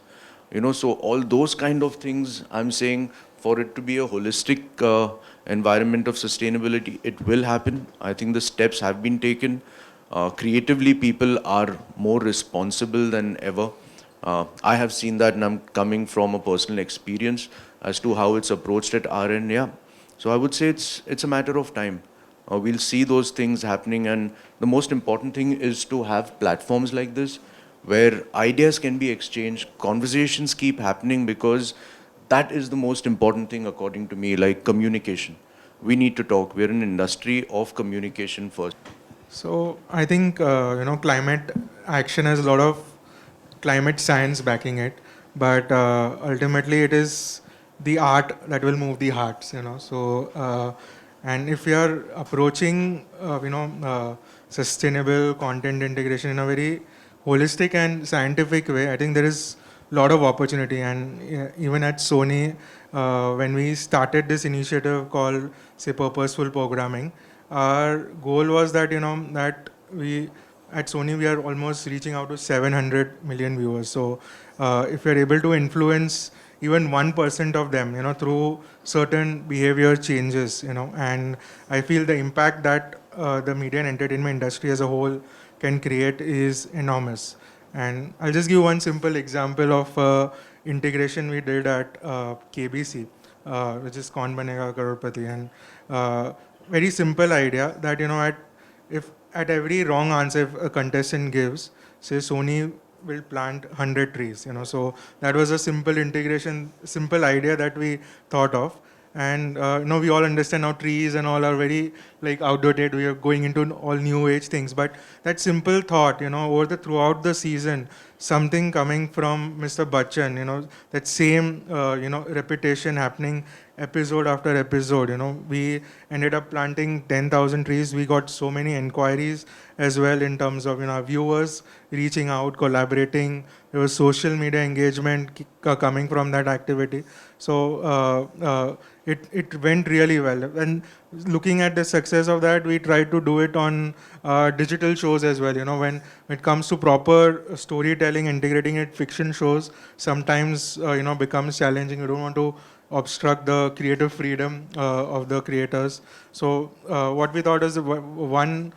You know, so all those kind of things, I'm saying, for it to be a holistic environment of sustainability, it will happen. I think the steps have been taken. Creatively, people are more responsible than ever. I have seen that, and I'm coming from a personal experience as to how it's approached at our end. Yeah, so I would say it's a matter of time. We'll see those things happening, and the most important thing is to have platforms like this where ideas can be exchanged, conversations keep happening, because that is the most important thing according to me, like communication. We need to talk. We're an industry of communication first. So I think climate action has a lot of climate science backing it, but ultimately it is the art that will move the hearts. And if we are approaching sustainable content integration in a very holistic and scientific way, I think there is a lot of opportunity. And even at Sony, when we started this initiative called, say, purposeful programming, our goal was that that we at Sony we are almost reaching out to 700 million viewers. So if we are able to influence even 1% of them, through certain behavior changes, and I feel the impact that the media and entertainment industry as a whole can create is enormous. And I'll just give one simple example of integration we did at KBC, which is Kaun Banega Crorepati, and very simple idea that if at every wrong answer if a contestant gives, say Sony will plant 100 trees. So that was a simple integration, simple idea that we thought of. And we all understand now trees and all are very outdated. We are going into all new age things, but that simple thought, throughout the season, something coming from Mr. Bachchan, that same repetition happening episode after episode. We ended up planting 10,000 trees. We got so many inquiries as well in terms of our viewers reaching out, collaborating. There was social media engagement coming from that activity. So it went really well. And looking at the success of that, we tried to do it on digital shows as well. When it comes to proper storytelling, integrating it, fiction shows sometimes becomes challenging. You don't want to obstruct the creative freedom of the creators. So what we thought is one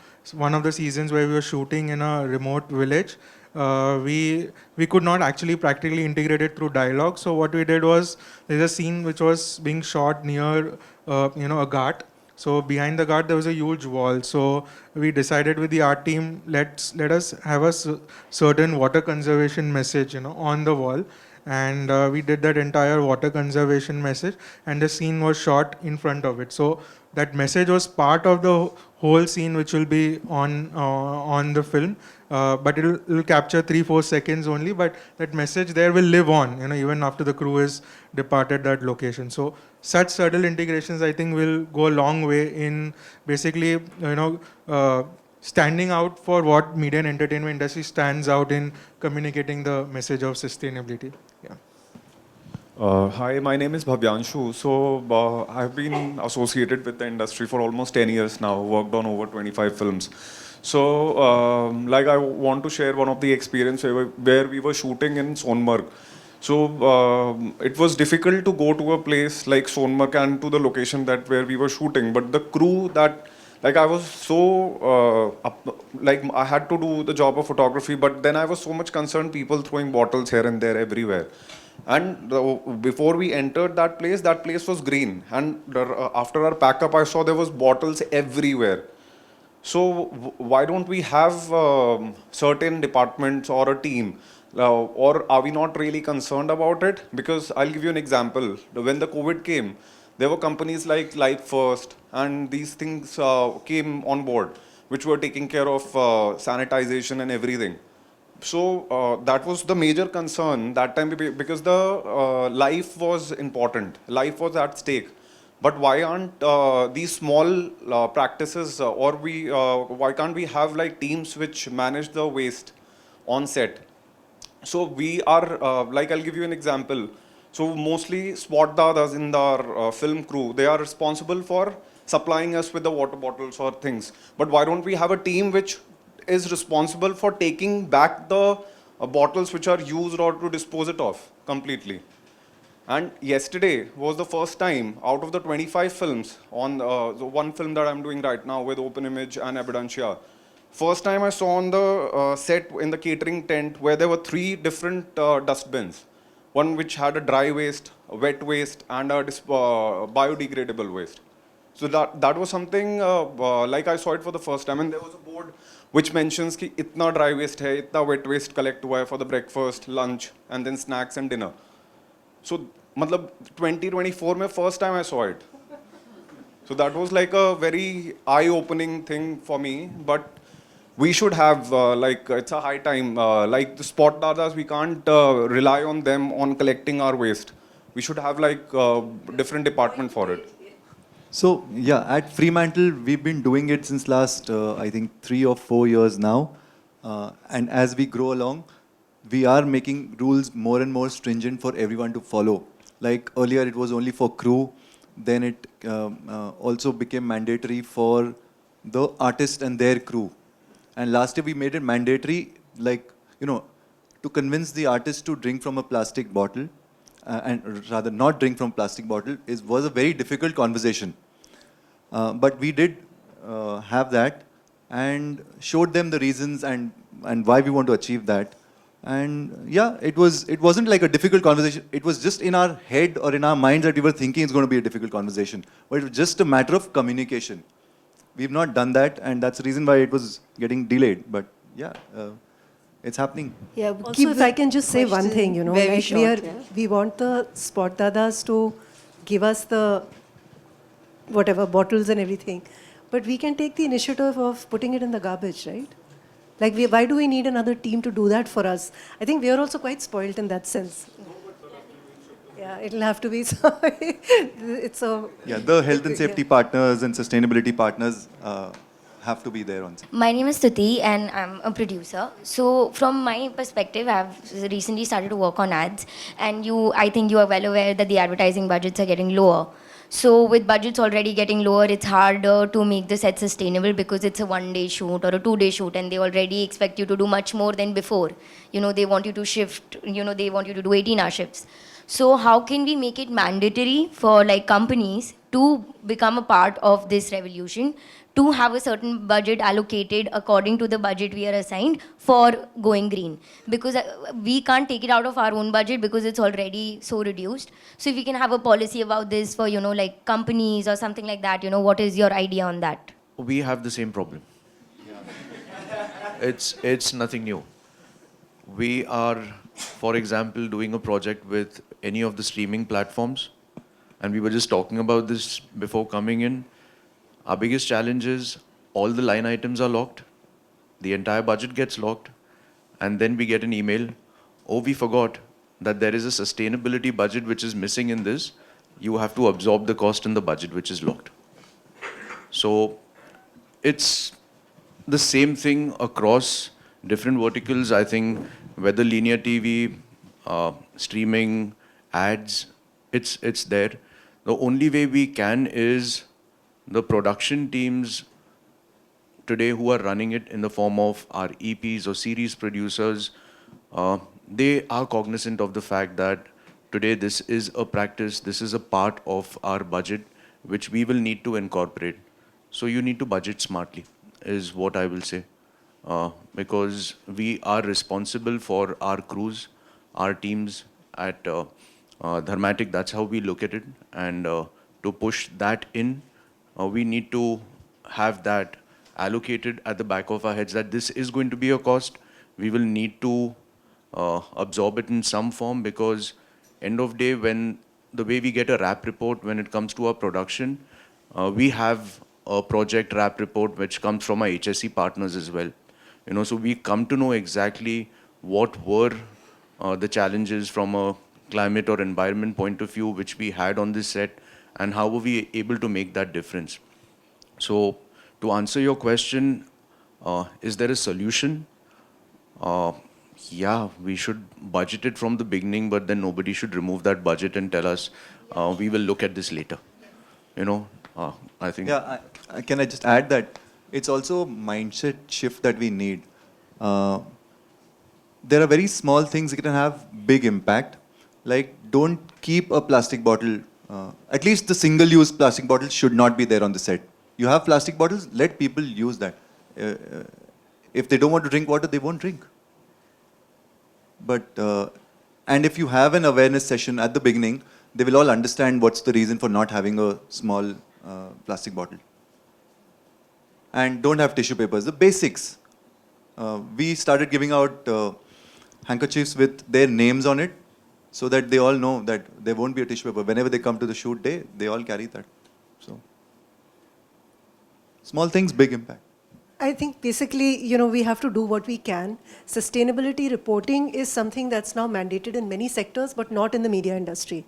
of the seasons where we were shooting in a remote village, we could not actually practically integrate it through dialogue. So what we did was, there's a scene which was being shot near a ghat. So behind the ghat there was a huge wall. So we decided with the art team, let us have a certain water conservation message on the wall. And we did that entire water conservation message, and the scene was shot in front of it. So that message was part of the whole scene, which will be on the film, but it will capture 3-4 seconds only. But that message there will live on, even after the crew is departed that location. So such subtle integrations, I think, will go a long way in basically, standing out for what media and entertainment industry stands out in communicating the message of sustainability. Yeah. Hi, my name is Bhavyanshu. So I've been associated with the industry for almost 10 years now, worked on over 25 films. So I want to share one of the experience where we were shooting in Sonmarg. So it was difficult to go to a place like Sonmarg and to the location where we were shooting, but the crew that I was so, I had to do the job of photography, but then I was so much concerned, people throwing bottles here and there everywhere. And before we entered that place was green. And after our pack up, I saw there was bottles everywhere. So why don't we have certain departments or a team? Or are we not really concerned about it? Because I'll give you an example. When the COVID came, there were companies like Life First and these things came on board, which were taking care of sanitization and everything. So that was the major concern that time because the life was important, life was at stake. But why aren't these small practices, why can't we have like teams which manage the waste on set? So we are, like I'll give you an example. So mostly spot dadas in our film crew, they are responsible for supplying us with the water bottles or things. But why don't we have a team which is responsible for taking back the bottles which are used or to dispose it off completely? And yesterday was the first time out of the 25 films on the one film that I'm doing right now with Open Image and Abundancia. First time I saw on the set in the catering tent where there were 3 different dustbins. One which had a dry waste, a wet waste, and a biodegradable waste. So that was something like I saw it for the first time, and there was a board which mentions कि इतना dry waste है, इतना wet waste collect हुआ है for the breakfast, lunch, and then snacks and dinner. So मतलब 2024 में first time I saw it. So that was like a very eye-opening thing for me. But we should have like it's a high time. Like the spot dadas, we can't rely on them on collecting our waste. We should have like different department for it. So yeah, at Fremantle, we've been doing it since last, I think, 3 or 4 years now. And as we grow along, we are making rules more and more stringent for everyone to follow. Like earlier, it was only for crew. Then it also became mandatory for the artist and their crew. And last year, we made it mandatory, like, to convince the artist to drink from a plastic bottle, and rather not drink from plastic bottle, was a very difficult conversation. But we did have that and showed them the reasons and why we want to achieve that. And yeah, it wasn't like a difficult conversation. It was just in our head or in our minds that we were thinking it's going to be a difficult conversation. But it was just a matter of communication. We've not done that, and that's the reason why it was getting delayed. But yeah, it's happening. Yeah, Also, if I can just say one thing, very like short, we want the spot dadas to give us the whatever bottles and everything, but we can take the initiative of putting it in the garbage, right? Like, why do we need another team to do that for us? I think we are also quite spoiled in that sense. Yeah, it'll have to be. It's a. Yeah, the health and safety partners and sustainability partners have to be there on set. My name is Stuti and I'm a producer. So from my perspective, I've recently started to work on ads, and I think you are well aware that the advertising budgets are getting lower. So with budgets already getting lower, it's harder to make the set sustainable because it's a 1-day shoot or a 2-day shoot, and they already expect you to do much more than before. They want you to shift, they want you to do 18-hour shifts. So how can we make it mandatory for like companies to become a part of this revolution, to have a certain budget allocated according to the budget we are assigned for going green? Because we can't take it out of our own budget because it's already so reduced. So if we can have a policy about this for, like companies or something like that, what is your idea on that? We have the same problem. It's nothing new. We are, for example, doing a project with any of the streaming platforms, and we were just talking about this before coming in. Our biggest challenge is all the line items are locked, the entire budget gets locked, and then we get an email, oh, we forgot that there is a sustainability budget which is missing in this. You have to absorb the cost in the budget which is locked. So it's the same thing across different verticals. I think whether linear TV, streaming, ads, it's there. The only way we can is the production teams today who are running it in the form of our EPs or series producers, they are cognizant of the fact that today this is a practice, this is a part of our budget which we will need to incorporate. So you need to budget smartly, is what I will say. Because we are responsible for our crews, our teams at Dharmatic, that's how we look at it. And to push that in, we need to have that allocated at the back of our heads that this is going to be a cost. We will need to absorb it in some form, because end of day, when the way we get a RAP report when it comes to our production, we have a project RAP report which comes from our HSC partners as well. You know, so we come to know exactly what were the challenges from a climate or environment point of view which we had on this set, and how were we able to make that difference. So to answer your question, is there a solution? Yeah, we should budget it from the beginning, but then nobody should remove that budget and tell us, we will look at this later. You know, I think. Yeah, can I just add that it's also a mindset shift that we need. There are very small things that can have big impact. Like, don't keep a plastic bottle. At least the single-use plastic bottle should not be there on the set. You have plastic bottles, let people use that. If they don't want to drink water, they won't drink. But, and if you have an awareness session at the beginning, they will all understand what's the reason for not having a small plastic bottle. And don't have tissue papers, the basics. We started giving out handkerchiefs with their names on it, so that they all know that there won't be a tissue paper. Whenever they come to the shoot day, they all carry that. So, small things, big impact. I think basically, you know, we have to do what we can. Sustainability reporting is something that's now mandated in many sectors, but not in the media industry.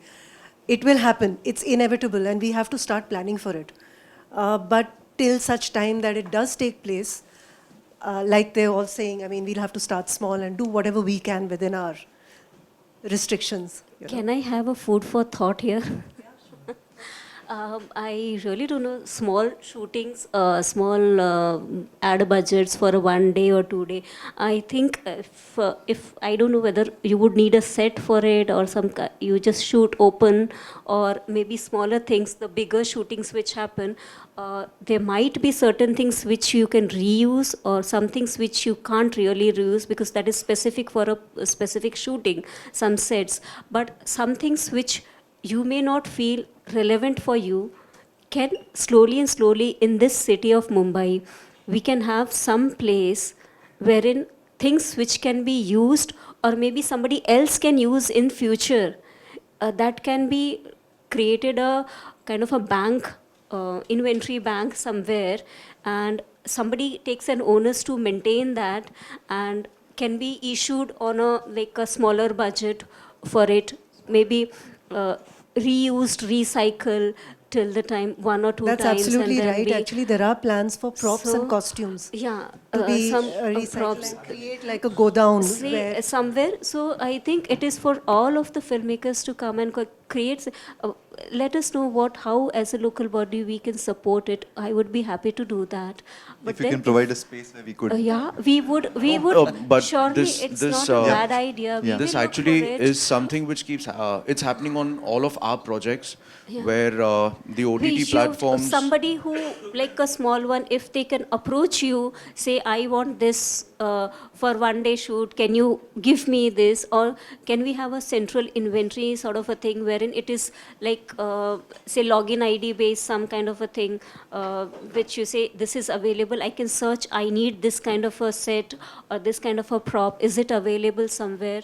It will happen. It's inevitable, and we have to start planning for it. But till such time that it does take place, like they're all saying, I mean, we'll have to start small and do whatever we can within our restrictions. You know. Can I have a food for thought here? I really don't know, small shootings, small ad budgets for a 1 day or 2 day. I think if I don't know whether you would need a set for it, or you just shoot open, or maybe smaller things, the bigger shootings which happen, there might be certain things which you can reuse, or some things which you can't really reuse because that is specific for a specific shooting, some sets. But some things which you may not feel relevant for you, can slowly and slowly in this city of Mumbai, we can have some place wherein things which can be used, or maybe somebody else can use in future, that can be created a kind of a bank, inventory bank somewhere, and somebody takes an onus to maintain that, and can be issued on a smaller budget for it, maybe reused, recycle till the time 1 or 2 That's times. absolutely and then right. Actually, there are plans for props So, and costumes yeah, to be some recycled props. and create like a go down. Say somewhere. So I think it is for all of the filmmakers to come and create. Let us know how as a local body we can support it. I would be happy to do that. If you can provide a space where we could. Yeah, we would. But Surely this- it's this, not a bad idea. We Yeah. This will look actually for it. is something which keeps, it's happening on all of our projects, Yeah. where the OTT We should- platforms. Somebody who, like a small one, if they can approach you, say, I want this for 1 day shoot, can you give me this? Or can we have a central inventory sort of a thing wherein it is like, say, login ID based, some kind of a thing, which you say, this is available, I can search, I need this kind of a set or this kind of a prop, is it available somewhere?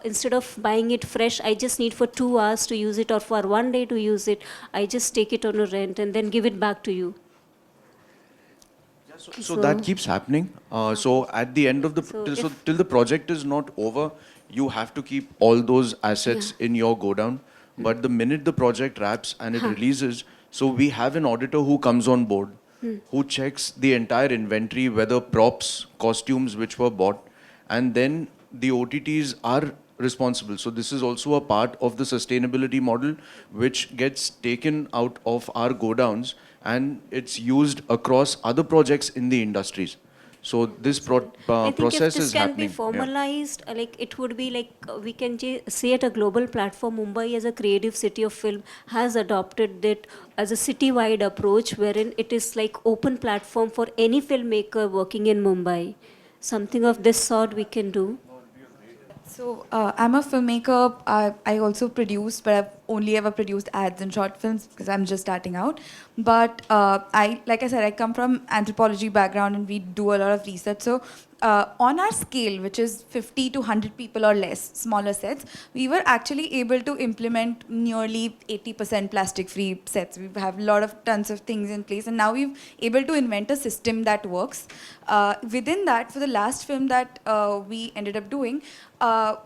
Instead of buying it fresh, I just need for 2 hours to use it, or for 1 day to use it, I just take it on a rent and then give it back to you. So that keeps happening. So at the end of the, till the project is not over, you have to keep all those assets in your go down. But the minute the project wraps and it releases, so we have an auditor who comes on board, who checks the entire inventory, whether props, costumes which were bought, and then the OTTs are responsible. So this is also a part of the sustainability model which gets taken out of our go downs, and it's used across other projects in the industries. So this I think if process this is can happening. be formalized, like it would be like we can say at a global platform, Mumbai as a creative city of film has adopted it as a city-wide approach, wherein it is like open platform for any filmmaker working in Mumbai. Something of this sort we can do. So I'm a filmmaker. I also produce, but I've only ever produced ads and short films because I'm just starting out. But like I said, I come from anthropology background and we do a lot of research. So on our scale, which is 50 to 100 people or less, smaller sets, we were actually able to implement nearly 80% plastic-free sets. We have a lot of tons of things in place, and now we've able to invent a system that works. Within that, for the last film that we ended up doing,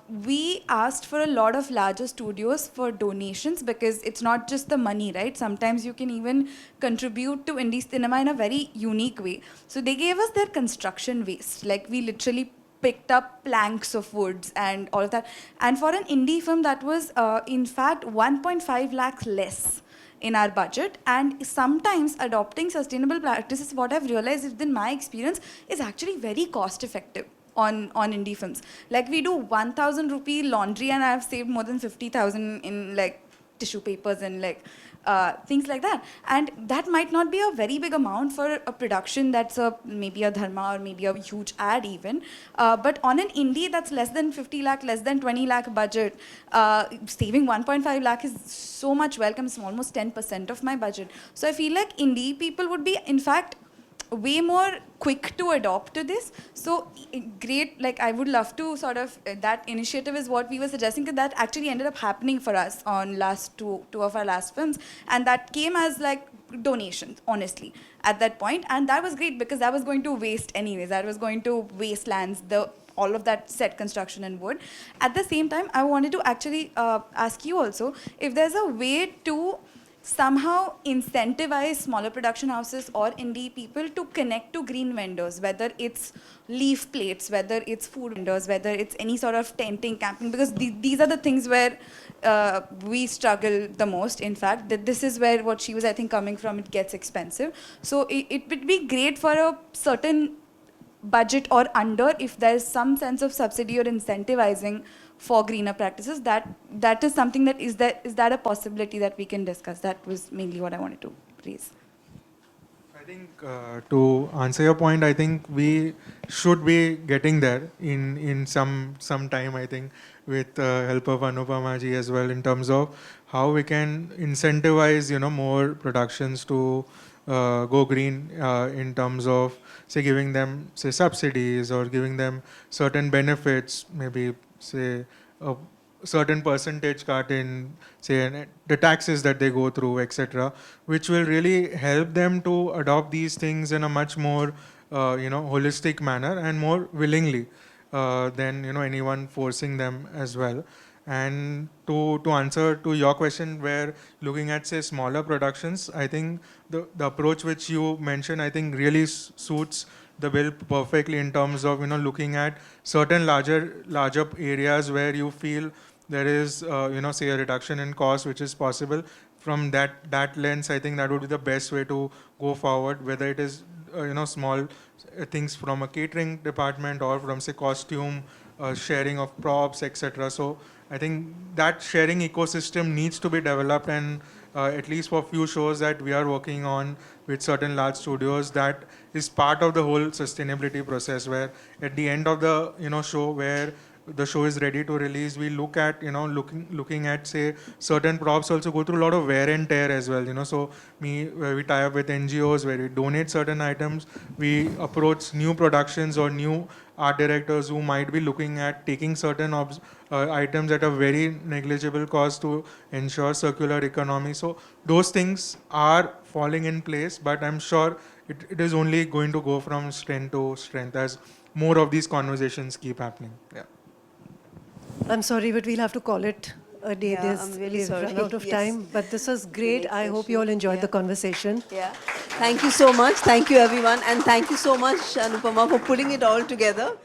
we asked for a lot of larger studios for donations because it's not just the money, right? Sometimes you can even contribute to indie cinema in a very unique way. So they gave us their construction waste. Like we literally picked up planks of woods and all of that. And for an indie film, that was in fact 1.5 lakhs less in our budget. And sometimes adopting sustainable practices, what I've realized within my experience, is actually very cost effective on indie films. Like we do 1,000 rupee laundry and I've saved more than 50,000 in like tissue papers and like things like that. And that might not be a very big amount for a production that's maybe a dharma or maybe a huge ad even. But on an indie that's less than 50 lakh, less than 20 lakh budget, saving 1.5 lakh is so much welcome. It's almost 10% of my budget. So I feel like indie people would be, in fact, way more quick to adopt to this. So great, like I would love to sort of, that initiative is what we were suggesting, because that actually ended up happening for us on last two of our last films. And that came as like donations, honestly, at that point. And that was great because that was going to waste anyways. That was going to wastelands, all of that set construction and wood. At the same time, I wanted to actually ask you also if there's a way to somehow incentivize smaller production houses or indie people to connect to green vendors, whether it's leaf plates, whether it's food vendors, whether it's any sort of tenting, camping, because these are the things where we struggle the most. In fact, that this is where what she was, I think, coming from, it gets expensive. So it would be great for a certain budget or under if there's some sense of subsidy or incentivizing for greener practices. That is something that is that a possibility that we can discuss? That was mainly what I wanted to raise. I think to answer your point, I think we should be getting there in some time, I think, with help of Anupama ji as well, in terms of how we can incentivize, more productions to go green in terms of, say, giving them, say, subsidies or giving them certain benefits, maybe, say, a certain percentage cut in, say, the taxes that they go through, etc., which will really help them to adopt these things in a much more, holistic manner and more willingly than, anyone forcing them as well. And to answer to your question, where looking at, say, smaller productions, I think the approach which you mentioned, I think really suits the bill perfectly in terms of, looking at certain larger areas where you feel there is, say, a reduction in cost which is possible. From that lens, I think that would be the best way to go forward, whether it is, small things from a catering department or from, say, costume, sharing of props, etc. So I think that sharing ecosystem needs to be developed, and at least for few shows that we are working on with certain large studios, that is part of the whole sustainability process, where at the end of the show, where the show is ready to release, we look at looking at, say, certain props also go through a lot of wear and tear as well. So where we tie up with NGOs, where we donate certain items, we approach new productions or new art directors who might be looking at taking certain items at a very negligible cost to ensure circular economy. So those things are falling in place, but I'm sure it is only going to go from strength to strength as more of these conversations keep happening. Yeah. I'm sorry, but we'll have to call it a day. Yeah, I'm really We've sorry. run out of Yes. time, but this was great. Great I hope you all session. enjoyed the Yeah. conversation. Yeah. Thank you so much. Thank you, everyone. And thank you so much, Anupama, for putting it all together.